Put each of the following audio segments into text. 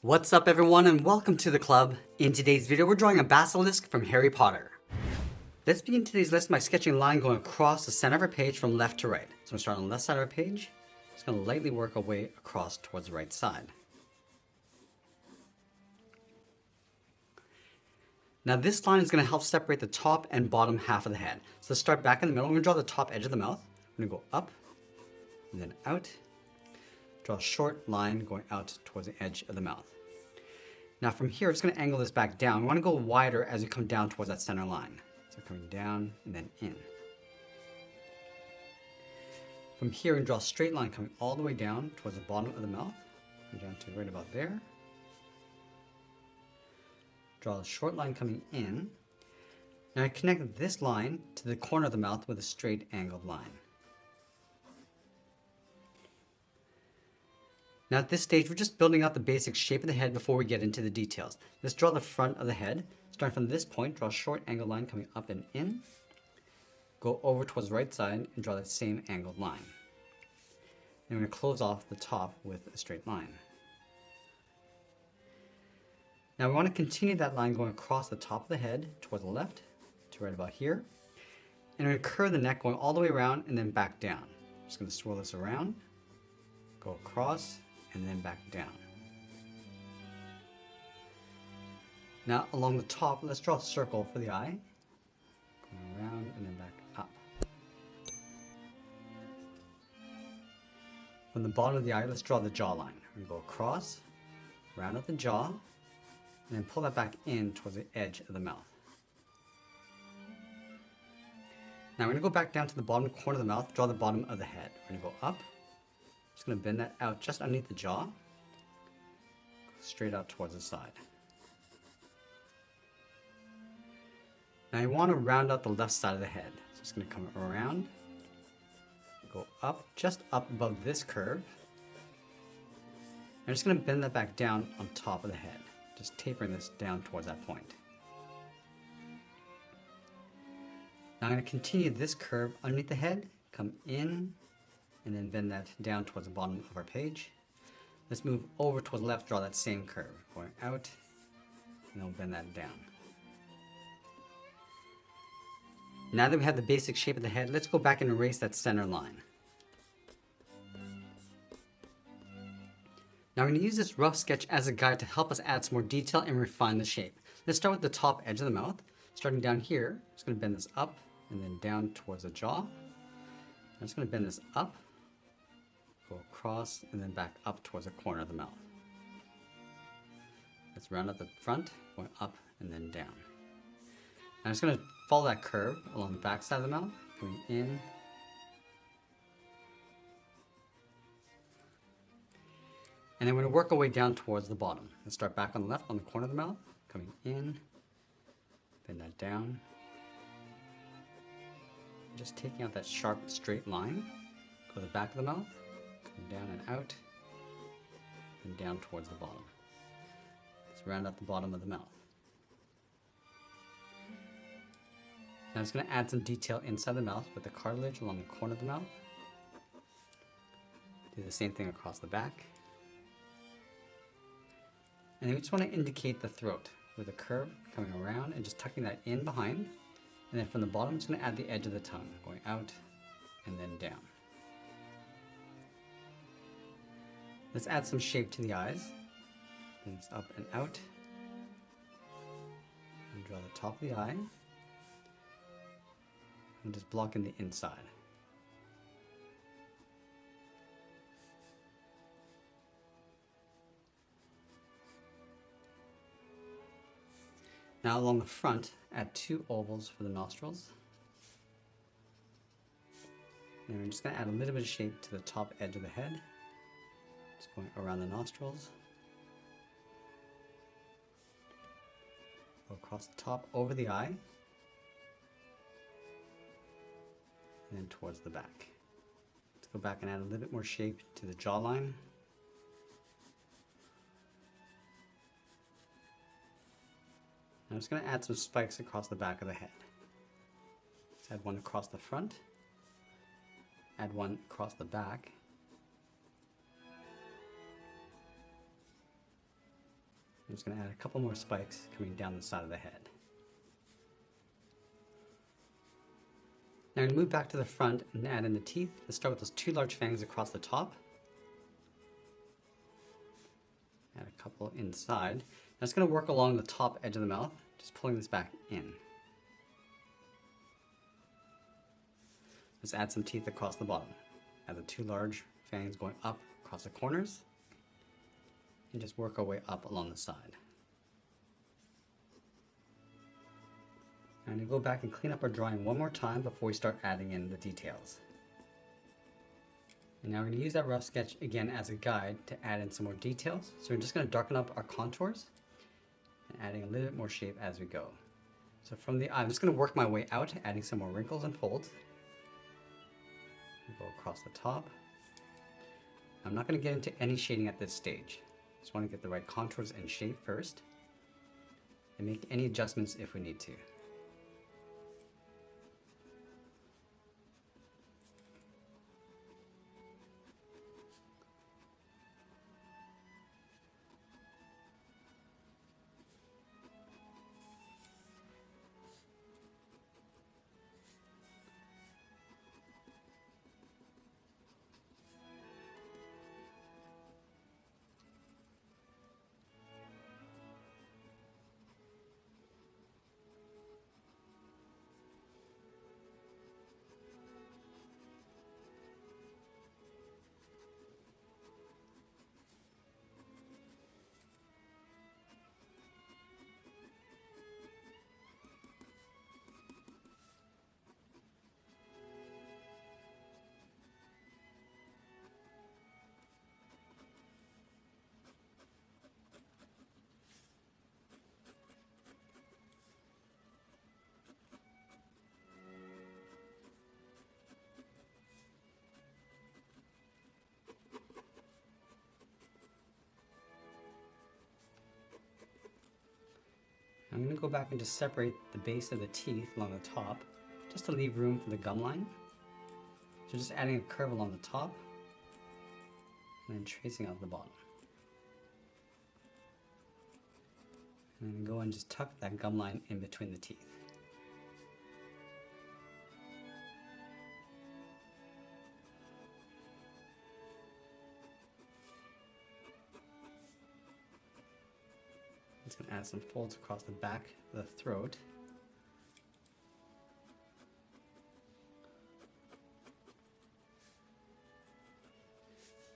What's up everyone and welcome to the club. In today's video we're drawing a basilisk from Harry Potter. Let's begin today's lesson by sketching a line going across the center of our page from left to right. So I'm going to start on the left side of our page. Just going to lightly work our way across towards the right side. Now this line is going to help separate the top and bottom half of the head. So let's start back in the middle. We're going to draw the top edge of the mouth. We're going to go up and then out. Draw a short line going out towards the edge of the mouth. Now from here, I'm just going to angle this back down. We want to go wider as you come down towards that center line. So coming down and then in. From here, we draw a straight line coming all the way down towards the bottom of the mouth. Come down to right about there. Draw a short line coming in. Now I connect this line to the corner of the mouth with a straight angled line. Now at this stage, we're just building out the basic shape of the head before we get into the details. Let's draw the front of the head. Starting from this point, draw a short angled line coming up and in. Go over towards the right side and draw that same angled line. And we're going to close off the top with a straight line. Now we want to continue that line going across the top of the head towards the left to right about here. And we're going to curve the neck going all the way around and then back down. Just going to swirl this around, go across, and then back down. Now along the top, let's draw a circle for the eye. Going around and then back up. From the bottom of the eye, let's draw the jawline. We go across, round out the jaw, and then pull that back in towards the edge of the mouth. Now we're going to go back down to the bottom corner of the mouth, draw the bottom of the head. We're going to go up. Just going to bend that out just underneath the jaw, go straight out towards the side. Now you want to round out the left side of the head. So it's going to come around, go up, just up above this curve. I'm just going to bend that back down on top of the head, just tapering this down towards that point. Now I'm going to continue this curve underneath the head, come in, and then bend that down towards the bottom of our page. Let's move over towards the left, draw that same curve, going out, and then we'll bend that down. Now that we have the basic shape of the head, let's go back and erase that center line. Now we're going to use this rough sketch as a guide to help us add some more detail and refine the shape. Let's start with the top edge of the mouth. Starting down here, I'm just going to bend this up and then down towards the jaw. I'm just going to bend this up, go across, and then back up towards the corner of the mouth. Let's round out the front, going up and then down. I'm just going to follow that curve along the back side of the mouth, going in. And then we're going to work our way down towards the bottom. Let's start back on the left on the corner of the mouth, coming in, bend that down. Just taking out that sharp straight line, go to the back of the mouth, come down and out, and down towards the bottom. Let's round out the bottom of the mouth. Now I'm just going to add some detail inside the mouth with the cartilage along the corner of the mouth. Do the same thing across the back. And then we just want to indicate the throat with a curve coming around and just tucking that in behind. And then from the bottom, I'm just going to add the edge of the tongue, going out and then down. Let's add some shape to the eyes. Things up and out. And draw the top of the eye. And just block in the inside. Now along the front, add 2 ovals for the nostrils. And we're just going to add a little bit of shape to the top edge of the head. Just going around the nostrils. Go across the top over the eye. And then towards the back. Let's go back and add a little bit more shape to the jawline. I'm just going to add some spikes across the back of the head. Let's add one across the front, add one across the back, I'm just going to add a couple more spikes coming down the side of the head. Now I'm going to move back to the front and add in the teeth. Let's start with those two large fangs across the top. Add a couple inside. Now it's going to work along the top edge of the mouth, just pulling this back in. Let's add some teeth across the bottom. Add the two large fangs going up across the corners, and just work our way up along the side. I'm going to go back and clean up our drawing one more time before we start adding in the details. And now we're going to use that rough sketch again as a guide to add in some more details. So we're just going to darken up our contours and adding a little bit more shape as we go. So from the eye, I'm just going to work my way out, adding some more wrinkles and folds. Go across the top. I'm not going to get into any shading at this stage. Just want to get the right contours and shape first, and make any adjustments if we need to. I'm going to go back and just separate the base of the teeth along the top, just to leave room for the gum line. So just adding a curve along the top, and then tracing out the bottom. And then go and just tuck that gum line in between the teeth. It's going to add some folds across the back of the throat.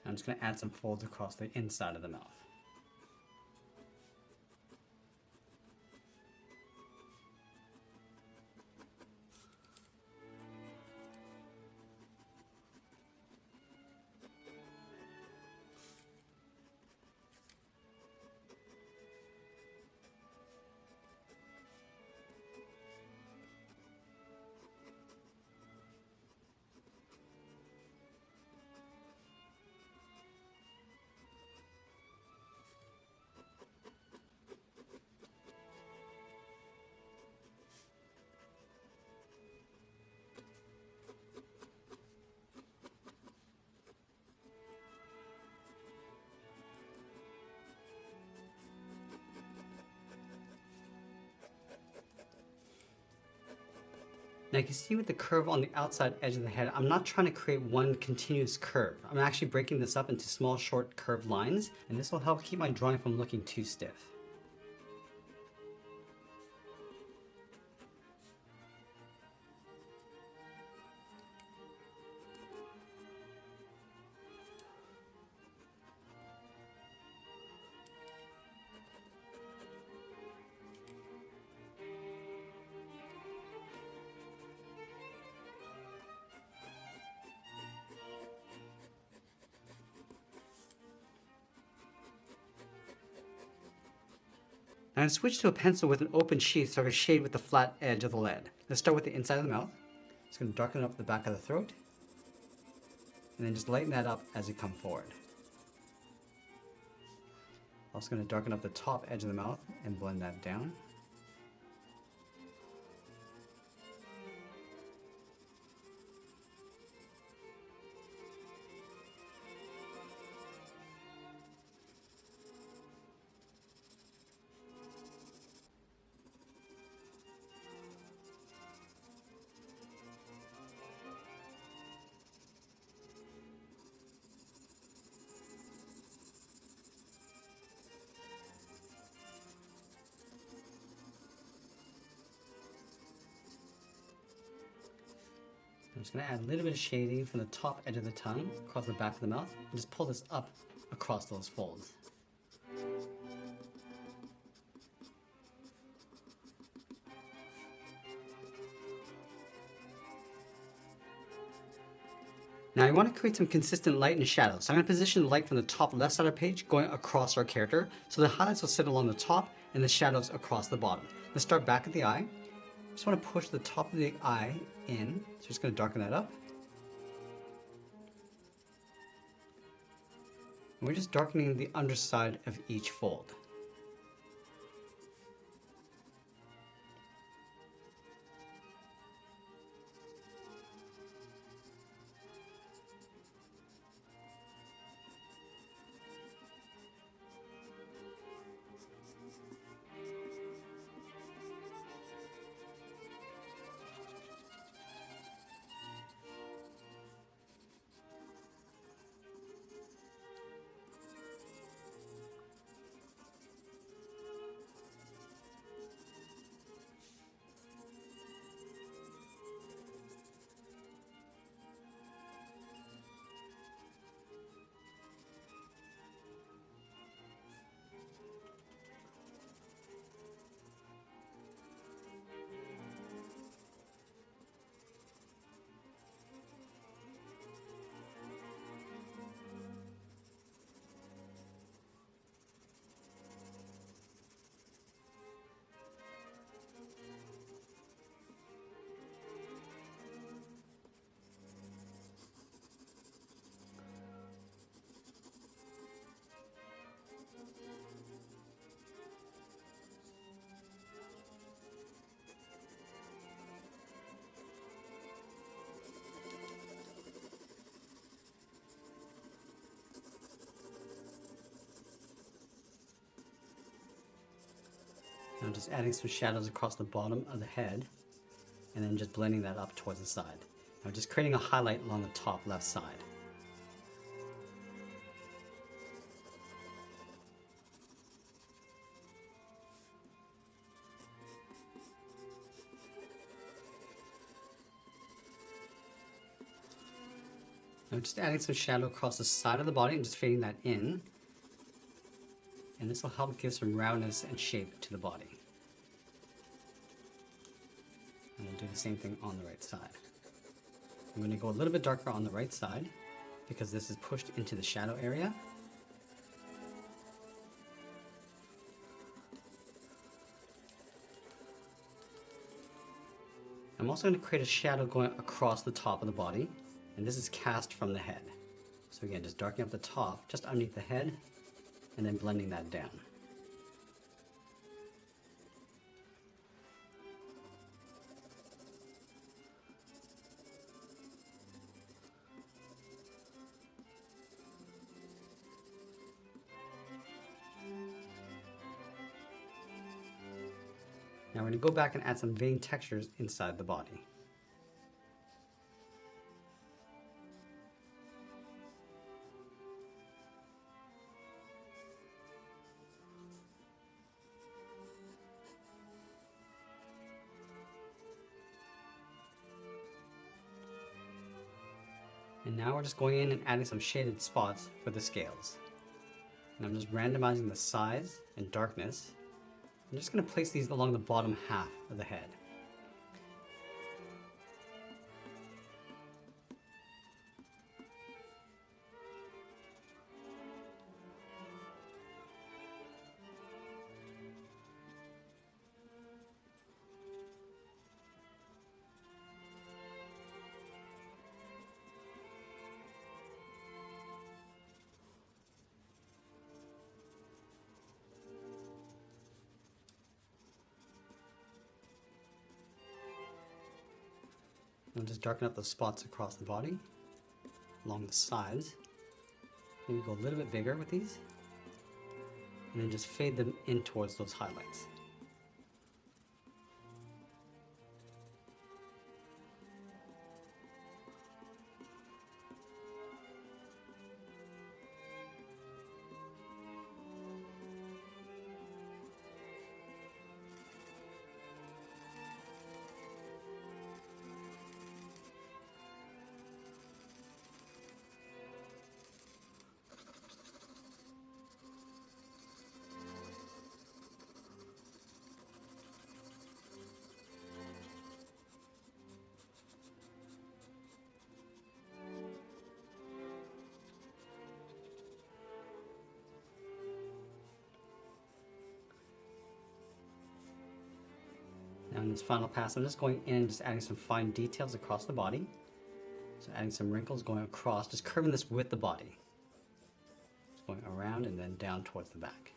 I'm just going to add some folds across the inside of the mouth. Now you can see with the curve on the outside edge of the head, I'm not trying to create one continuous curve. I'm actually breaking this up into small, short curved lines, and this will help keep my drawing from looking too stiff. Now I'm going to switch to a pencil with an open sheath so I can shade with the flat edge of the lid. Let's start with the inside of the mouth. Just going to darken up the back of the throat, and then just lighten that up as you come forward. Also going to darken up the top edge of the mouth and blend that down. I'm just going to add a little bit of shading from the top edge of the tongue across the back of the mouth and just pull this up across those folds. Now you want to create some consistent light and shadow. So I'm going to position the light from the top left side of the page going across our character. So the highlights will sit along the top and the shadows across the bottom. Let's start back at the eye. Just want to push the top of the eye in. So just going to darken that up. And we're just darkening the underside of each fold. Now just adding some shadows across the bottom of the head and then just blending that up towards the side. Now just creating a highlight along the top left side. Now just adding some shadow across the side of the body and just fading that in. And this will help give some roundness and shape to the body. And we'll do the same thing on the right side. I'm going to go a little bit darker on the right side because this is pushed into the shadow area. I'm also going to create a shadow going across the top of the body, and this is cast from the head. So again, just darkening up the top, just underneath the head, and then blending that down. Now we're going to go back and add some vein textures inside the body. And now we're just going in and adding some shaded spots for the scales. And I'm just randomizing the size and darkness. I'm just going to place these along the bottom half of the head. And just darken up the spots across the body, along the sides. Maybe go a little bit bigger with these. And then just fade them in towards those highlights. Now in this final pass, I'm just going in and just adding some fine details across the body. So adding some wrinkles going across, just curving this with the body. Just going around and then down towards the back.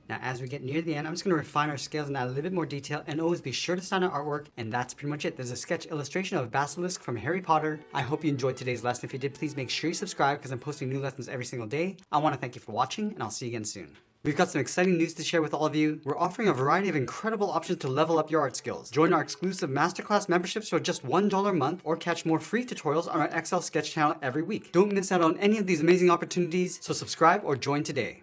Now, as we get near the end, I'm just going to refine our scales and add a little bit more detail, and always be sure to sign our artwork, and that's pretty much it. There's a sketch illustration of Basilisk from Harry Potter. I hope you enjoyed today's lesson. If you did, please make sure you subscribe because I'm posting new lessons every single day. I want to thank you for watching, and I'll see you again soon. We've got some exciting news to share with all of you. We're offering a variety of incredible options to level up your art skills. Join our exclusive Masterclass memberships for just $1 a month, or catch more free tutorials on our Excel sketch channel every week. Don't miss out on any of these amazing opportunities, so subscribe or join today.